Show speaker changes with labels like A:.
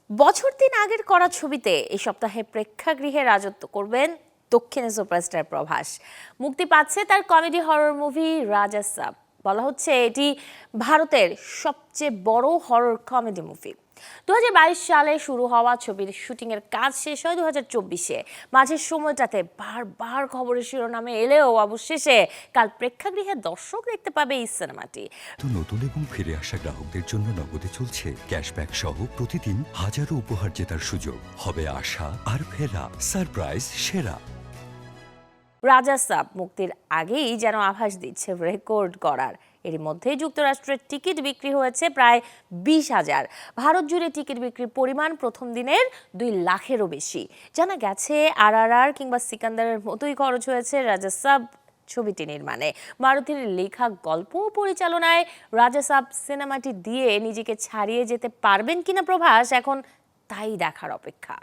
A: বছর ৩ আগের করা ছবিতে এই সপ্তাহে প্রেক্ষাগৃহে রাজত্ব করবেন দক্ষিণের সুপারস্টার প্রভাস। মুক্তি পাচ্ছে তার কমেডি হরর মুভি রাজা সাব। বলা হচ্ছে এটি ভারতের সবচেয়ে বড় হরর কমেডি মুভি। 2022 সালে শুরু হওয়া ছবির শুটিং এর কাজ শেষ হয় 2024-এ। মাঝের সময়টাতে বারবার খবরের শিরোনামে এলেও অবশেষে কাল প্রেক্ষাগৃহে দর্শক দেখতে পাবে এই সিনেমাটি।
B: তো নতুন এবং ফিরে আসা গ্রাহকদের জন্য নগদে চলছে ক্যাশব্যাক সহ প্রতিদিন হাজারো উপহার জেতার সুযোগ। হবে আশা আর ফেরা, সারপ্রাইজ সেরা।
A: রাজা সাব মুক্তির আগেই যেন আভাস দিচ্ছে রেকর্ড করার। এর মধ্যেই যুক্তরাষ্ট্রের টিকিট বিক্রি হয়েছে প্রায় 20,000। ভারত জুড়ে টিকিট বিক্রির পরিমাণ প্রথম দিনের 2 লাখেরও বেশি। জানা গেছে RRR কিংবা সিকান্দারের মতোই খরচ হয়েছে রাজা সাব ছবিটি নির্মাণে। মারুতির লেখা গল্প ও পরিচালনায় রাজা সাব সিনেমাটি দিয়ে নিজেকে ছাড়িয়ে যেতে পারবেন কিনা প্রভাস, এখন তাই দেখার অপেক্ষা।